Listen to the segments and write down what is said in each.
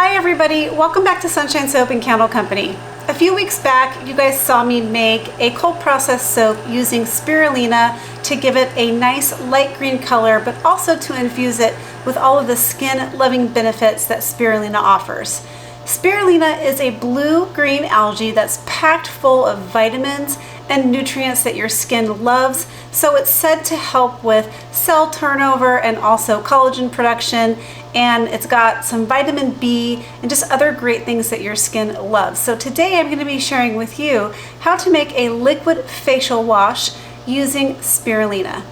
Hi everybody, welcome back to Sunshine Soap and Candle Company. A few weeks back, you guys saw me make a cold process soap using spirulina to give it a nice light green color, but also to infuse it with all of the skin loving benefits that spirulina offers. Spirulina is a blue-green algae that's packed full of vitamins and nutrients that your skin loves, so it's said to help with cell turnover and also collagen production, and it's got some vitamin B and just other great things that your skin loves. So today I'm going to be sharing with you how to make a liquid facial wash using spirulina.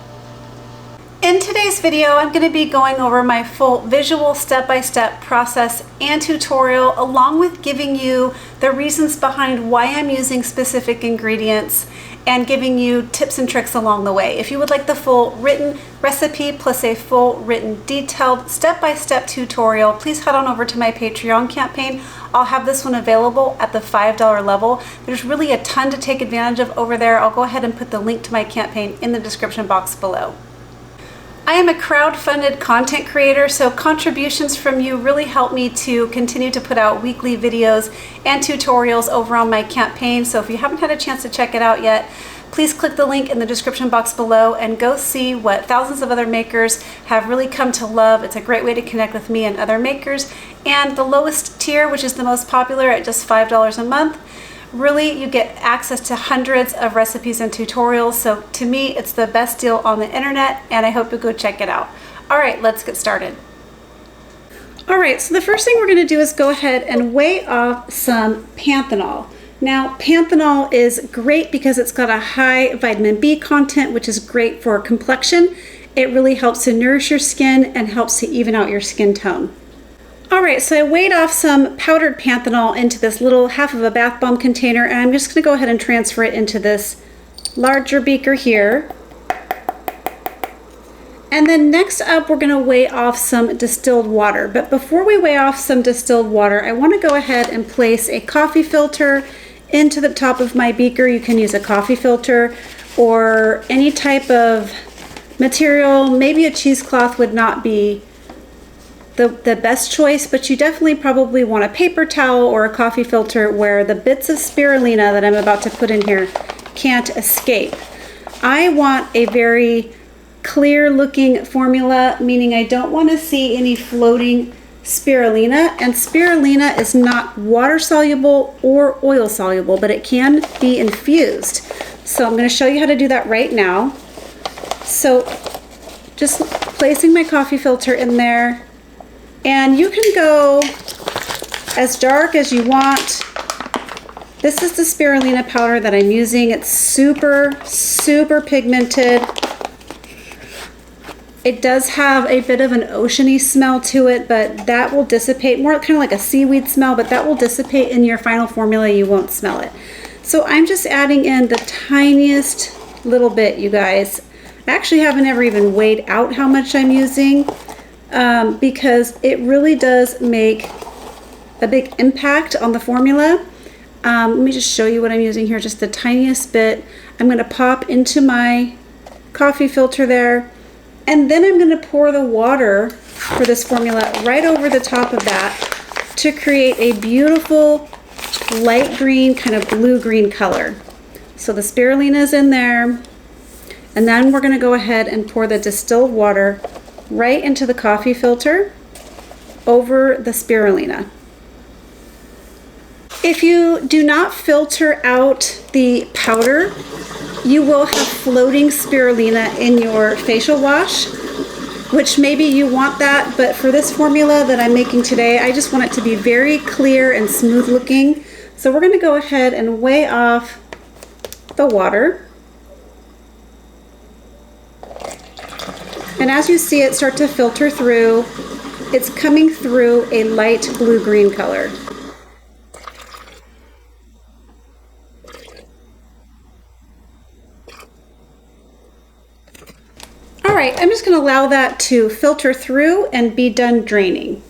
In today's video, I'm going to be going over my full visual step-by-step process and tutorial, along with giving you the reasons behind why I'm using specific ingredients and giving you tips and tricks along the way. If you would like the full written recipe plus a full written detailed step-by-step tutorial, please head on over to my Patreon campaign. I'll have this one available at the $5 level. There's really a ton to take advantage of over there. I'll go ahead and put the link to my campaign in the description box below. I am a crowd-funded content creator, so contributions from you really help me to continue to put out weekly videos and tutorials over on my campaign. So if you haven't had a chance to check it out yet, please click the link in the description box below and go see what thousands of other makers have really come to love. It's a great way to connect with me and other makers. And the lowest tier, which is the most popular at just $5 a month, really, you get access to hundreds of recipes and tutorials. So to me, it's the best deal on the internet, and I hope you'll go check it out. All right, let's get started. All right, so the first thing we're going to do is go ahead and weigh off some panthenol. Now, panthenol is great because it's got a high vitamin B content, which is great for complexion. It really helps to nourish your skin and helps to even out your skin tone. All right, so I weighed off some powdered panthenol into this little half of a bath bomb container, and I'm just going to go ahead and transfer it into this larger beaker here. And then next up, we're going to weigh off some distilled water. But before we weigh off some distilled water, I want to go ahead and place a coffee filter into the top of my beaker. You can use a coffee filter or any type of material. Maybe a cheesecloth would not be the best choice, but you definitely probably want a paper towel or a coffee filter where the bits of spirulina that I'm about to put in here can't escape. I want a very clear looking formula, meaning I don't want to see any floating spirulina, and spirulina is not water soluble or oil soluble, but it can be infused. So I'm going to show you how to do that right now. So just placing my coffee filter in there. And you can go as dark as you want. This is the spirulina powder that I'm using. It's super, super pigmented. It does have a bit of an oceany smell to it, but that will dissipate, more kind of like a seaweed smell, but that will dissipate in your final formula. You won't smell it. So I'm just adding in the tiniest little bit, you guys. I actually haven't ever even weighed out how much I'm using. Because it really does make a big impact on the formula. Let me just show you what I'm using here, just the tiniest bit. I'm going to pop into my coffee filter there, and then I'm going to pour the water for this formula right over the top of that to create a beautiful light green, kind of blue-green color. So the spirulina is in there, and then we're going to go ahead and pour the distilled water right into the coffee filter over the spirulina. If you do not filter out the powder, you will have floating spirulina in your facial wash, which maybe you want that, but for this formula that I'm making today, I just want it to be very clear and smooth looking. So we're going to go ahead and weigh off the water. And as you see it start to filter through, it's coming through a light blue-green color. All right, I'm just going to allow that to filter through and be done draining.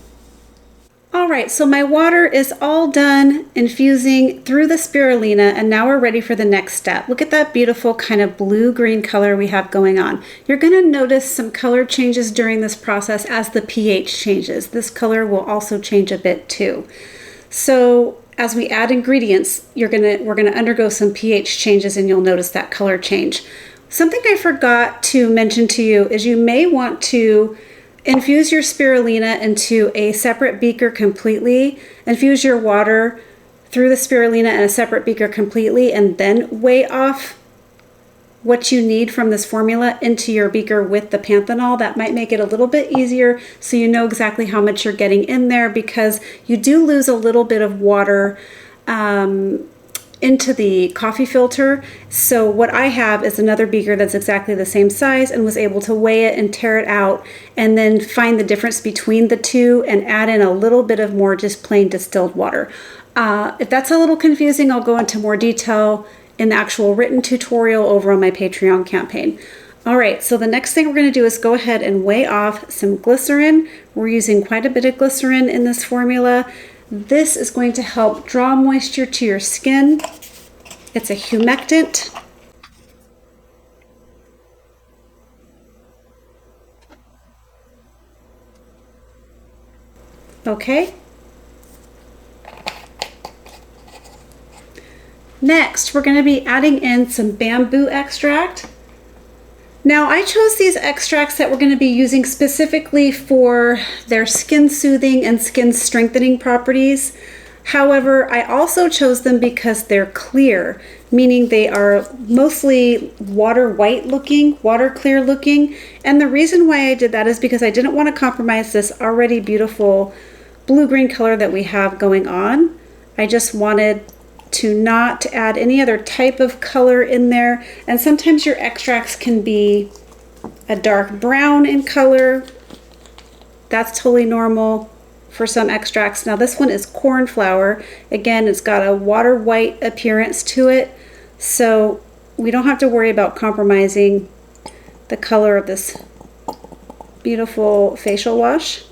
All right, so my water is all done infusing through the spirulina, and now we're ready for the next step. Look at that beautiful kind of blue-green color we have going on. You're gonna notice some color changes during this process as the pH changes. This color will also change a bit too. So as we add ingredients, we're gonna undergo some pH changes, and you'll notice that color change. Something I forgot to mention to you is you may want to infuse your spirulina into a separate beaker completely. Infuse your water through the spirulina in a separate beaker completely, and then weigh off what you need from this formula into your beaker with the panthenol. That might make it a little bit easier so you know exactly how much you're getting in there, because you do lose a little bit of water into the coffee filter. So what I have is another beaker that's exactly the same size, and was able to weigh it and tear it out and then find the difference between the two and add in a little bit of more just plain distilled water. If that's a little confusing, I'll go into more detail in the actual written tutorial over on my Patreon campaign. All right, so the next thing we're going to do is go ahead and weigh off some glycerin. We're using quite a bit of glycerin in this formula. This is going to help draw moisture to your skin. It's a humectant. Okay. Next, we're going to be adding in some bamboo extract. Now, I chose these extracts that we're going to be using specifically for their skin soothing and skin strengthening properties. However, I also chose them because they're clear, meaning they are mostly water white looking, water clear looking. And the reason why I did that is because I didn't want to compromise this already beautiful blue-green color that we have going on. I just wanted to not add any other type of color in there. And sometimes your extracts can be a dark brown in color. That's totally normal for some extracts. Now this one is cornflower. Again, it's got a water white appearance to it, so we don't have to worry about compromising the color of this beautiful facial wash.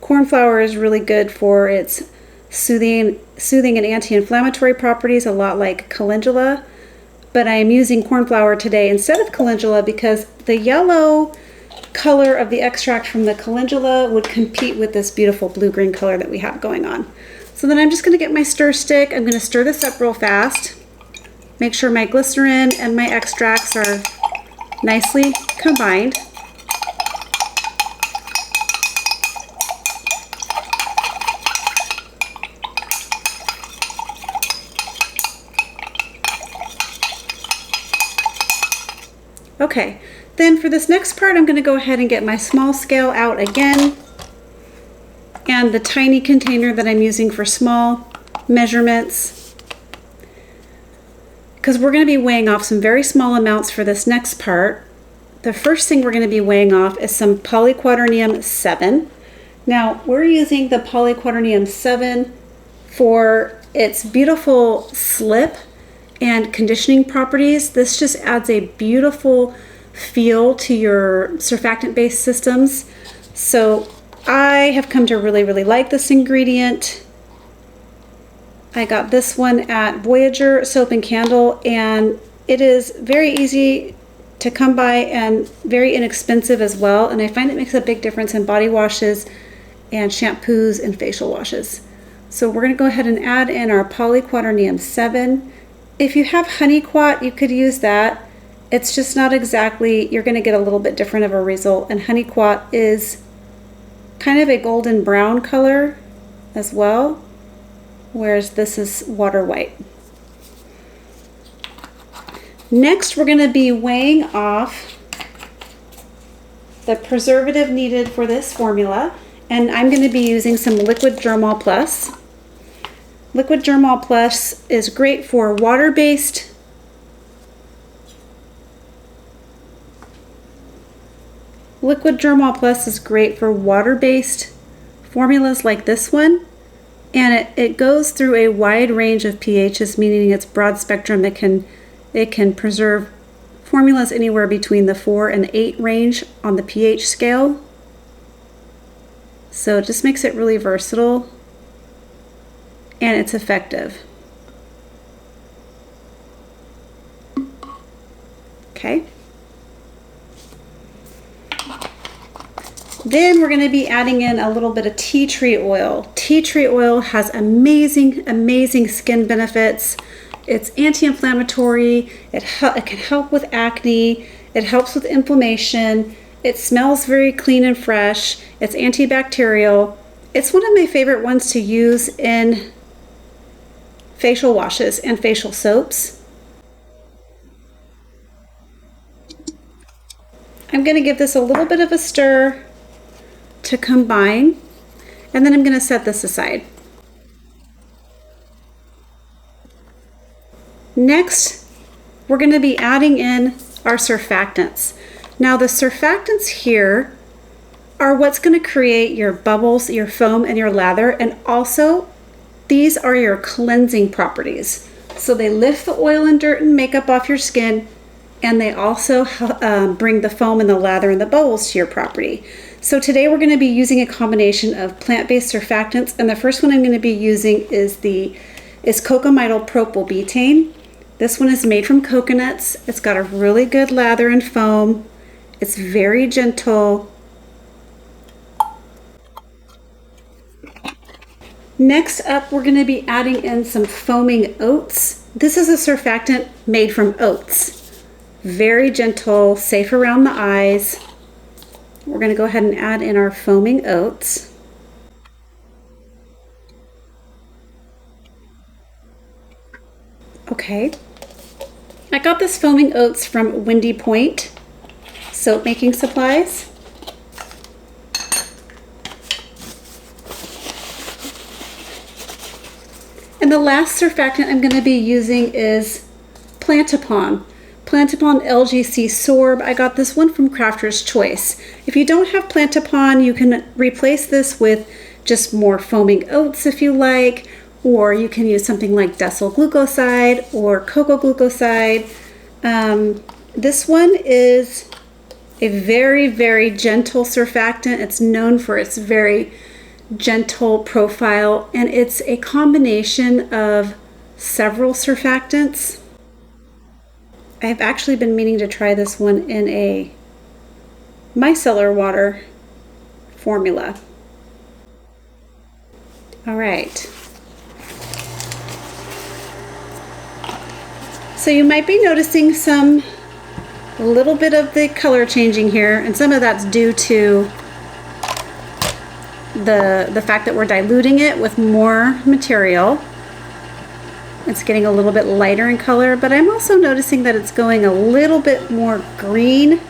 Cornflower is really good for its soothing and anti-inflammatory properties, a lot like calendula, but I am using cornflower today instead of calendula because the yellow color of the extract from the calendula would compete with this beautiful blue-green color that we have going on. So then I'm just going to get my stir stick. I'm going to stir this up real fast. Make sure my glycerin and my extracts are nicely combined. Okay, then for this next part, I'm going to go ahead and get my small scale out again, and the tiny container that I'm using for small measurements, because we're going to be weighing off some very small amounts for this next part. The first thing we're going to be weighing off is some polyquaternium 7. Now, we're using the polyquaternium 7 for its beautiful slip and conditioning properties. This just adds a beautiful feel to your surfactant based systems. So I have come to really like this ingredient. I got this one at Voyager Soap and Candle, and it is very easy to come by and very inexpensive as well, and I find it makes a big difference in body washes and shampoos and facial washes. So we're going to go ahead and add in our polyquaternium 7. If you have honeyquat, you could use that. It's just not exactly, you're going to get a little bit different of a result, and honeyquat is kind of a golden brown color as well, whereas this is water white. Next, we're going to be weighing off the preservative needed for this formula, and I'm going to be using some liquid germall plus. Liquid germall plus is great for water-based formulas like this one, and it goes through a wide range of pHs, meaning it's broad spectrum. It can preserve formulas anywhere between the 4 and 8 range on the pH scale. So it just makes it really versatile and it's effective. Okay. Then we're going to be adding in a little bit of tea tree oil. Tea tree oil has amazing skin benefits. It's anti-inflammatory. It can help with acne. It helps with inflammation. It smells very clean and fresh. It's antibacterial. It's one of my favorite ones to use in facial washes and facial soaps. I'm going to give this a little bit of a stir to combine, and then I'm going to set this aside. Next, we're going to be adding in our surfactants. Now the surfactants here are what's going to create your bubbles, your foam, and your lather, and also these are your cleansing properties. So they lift the oil and dirt and makeup off your skin, and they also bring the foam and the lather and the bubbles to your property. So today we're going to be using a combination of plant-based surfactants, and the first one I'm going to be using is cocamidopropyl betaine. This one is made from coconuts. It's got a really good lather and foam. It's very gentle. Next up, we're going to be adding in some foaming oats. This is a surfactant made from oats. Very gentle, safe around the eyes. We're going to go ahead and add in our foaming oats. Okay. I got this foaming oats from Windy Point soap making supplies. And the last surfactant I'm going to be using is plantapon. Plantapon LGC Sorb. I got this one from Crafter's Choice. If you don't have plantapon, you can replace this with just more foaming oats if you like, or you can use something like desyl glucoside or cocoa glucoside. This one is a very gentle surfactant. It's known for its very gentle profile, and it's a combination of several surfactants. I've actually been meaning to try this one in a micellar water formula. All right. So you might be noticing a little bit of the color changing here, and some of that's due to the fact that we're diluting it with more material. It's getting a little bit lighter in color, but I'm also noticing that it's going a little bit more green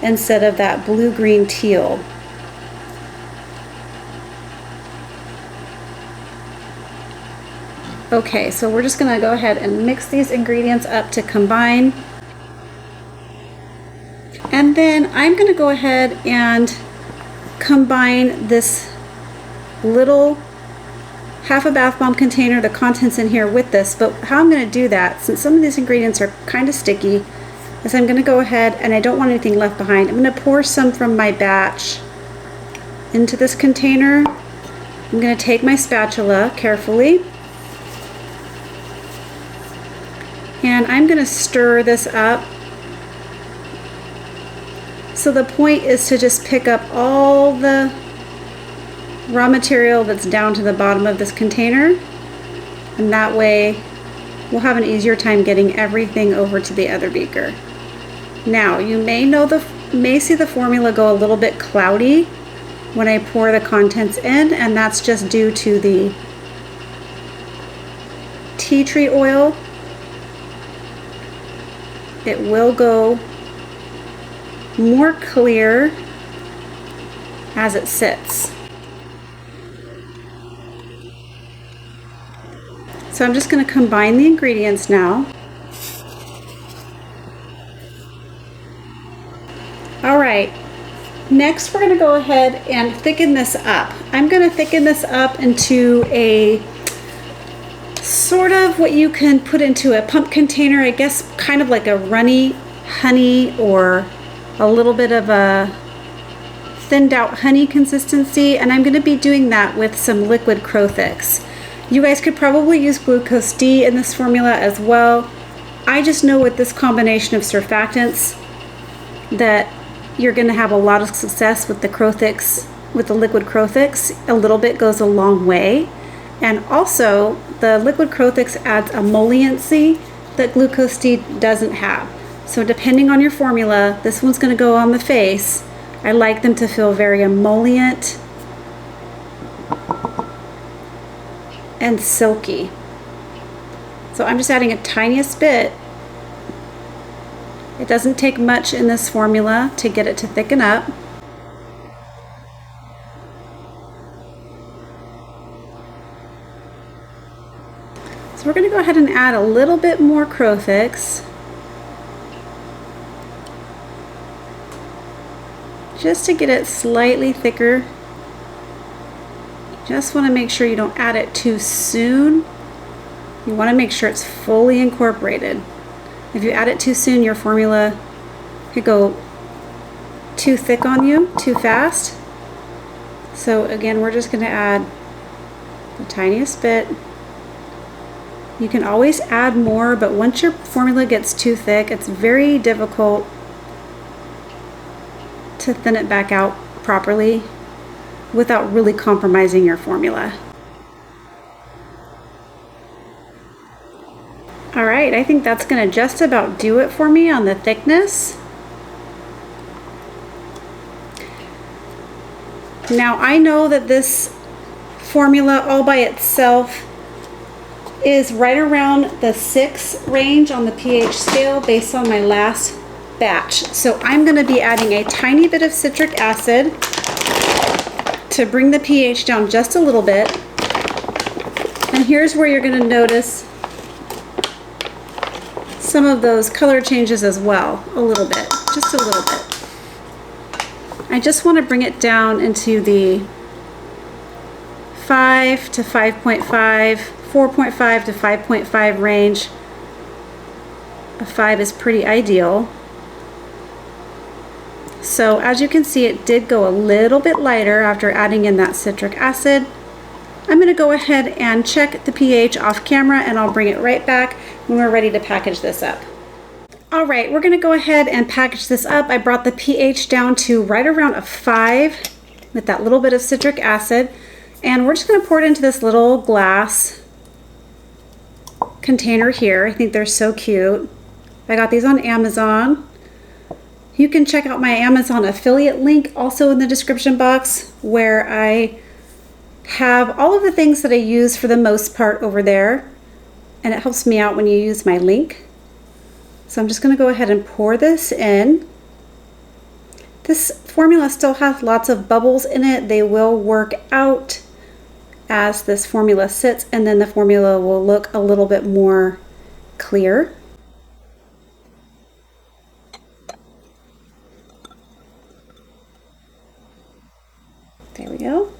instead of that blue-green teal. Okay, so we're just gonna go ahead and mix these ingredients up to combine. And then I'm gonna go ahead and combine this little half a bath bomb container, the contents in here with this. But how I'm going to do that, since some of these ingredients are kind of sticky, is I'm going to go ahead, and I don't want anything left behind, I'm going to pour some from my batch into this container. I'm going to take my spatula carefully, and I'm going to stir this up. So the point is to just pick up all the raw material that's down to the bottom of this container, and that way we'll have an easier time getting everything over to the other beaker. Now you may see the formula go a little bit cloudy when I pour the contents in, and that's just due to the tea tree oil. It will go more clear as it sits. So I'm just going to combine the ingredients now. All right, next we're going to go ahead and thicken this up. I'm going to thicken this up into a sort of what you can put into a pump container, I guess kind of like a runny honey or a little bit of a thinned out honey consistency, and I'm going to be doing that with some liquid Crowthix. You guys could probably use glucose D in this formula as well. I just know with this combination of surfactants that you're going to have a lot of success with the Crowthix, with the liquid Crowthix. A little bit goes a long way. And also, the liquid Crowthix adds emolliency that glucose D doesn't have. So depending on your formula, this one's going to go on the face. I like them to feel very emollient and silky. So I'm just adding a tiniest bit. It doesn't take much in this formula to get it to thicken up. So we're going to go ahead and add a little bit more Crowthix, just to get it slightly thicker. Just want to make sure you don't add it too soon. You want to make sure it's fully incorporated. If you add it too soon, your formula could go too thick on you, too fast. So again, we're just going to add the tiniest bit. You can always add more, but once your formula gets too thick, it's very difficult to thin it back out properly without really compromising your formula. All right, I think that's going to just about do it for me on the thickness. Now I know that this formula all by itself is right around the 6 range on the pH scale based on my last batch. So I'm going to be adding a tiny bit of citric acid to bring the pH down just a little bit. And here's where you're going to notice some of those color changes as well, a little bit, just a little bit. I just want to bring it down into the 5 to 5.5, 4.5 to 5.5 range. A 5 is pretty ideal. So as you can see, it did go a little bit lighter after adding in that citric acid. I'm going to go ahead and check the pH off camera, and I'll bring it right back when we're ready to package this up. All right, we're going to go ahead and package this up. I brought the pH down to right around a 5 with that little bit of citric acid, and we're just going to pour it into this little glass container here. I think they're so cute. I got these on Amazon. You can check out my Amazon affiliate link also in the description box, where I have all of the things that I use for the most part over there, and it helps me out when you use my link. So I'm just going to go ahead and pour this in. This formula still has lots of bubbles in it. They will work out as this formula sits, and then the formula will look a little bit more clear. There we go.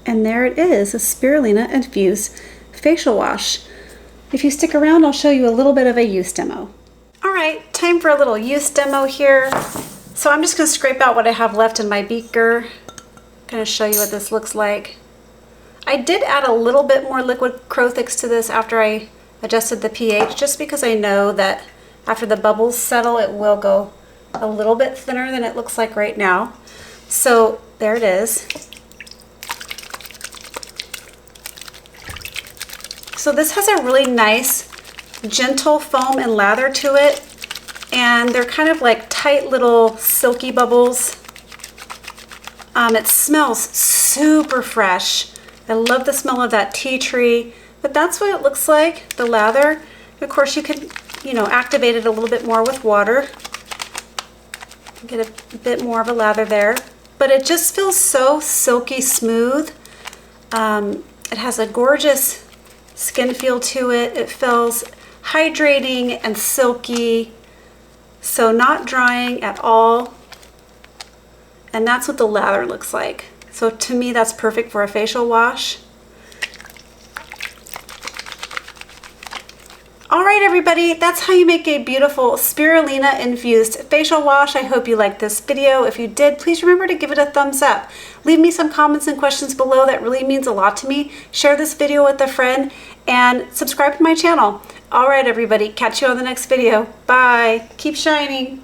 And there it is, a spirulina infused facial wash. If you stick around, I'll show you a little bit of a use demo. All right, time for a little use demo here. So I'm just going to scrape out what I have left in my beaker. I'm going to show you what this looks like. I did add a little bit more liquid Crowthix to this after I adjusted the pH, just because I know that after the bubbles settle, it will go a little bit thinner than it looks like right now. So there it is. So this has a really nice, gentle foam and lather to it, and they're kind of like tight little silky bubbles. It smells super fresh. I love the smell of that tea tree, but that's what it looks like, the lather. Of course, you could, activate it a little bit more with water. Get a bit more of a lather there, but it just feels so silky smooth. It has a gorgeous skin feel to it. It feels hydrating and silky, so not drying at all. And that's what the lather looks like. So to me, that's perfect for a facial wash. All right, everybody, that's how you make a beautiful spirulina infused facial wash. I hope you liked this video. If you did, please remember to give it a thumbs up. Leave me some comments and questions below. That really means a lot to me. Share this video with a friend and subscribe to my channel. All right, everybody, catch you on the next video. Bye. Keep shining.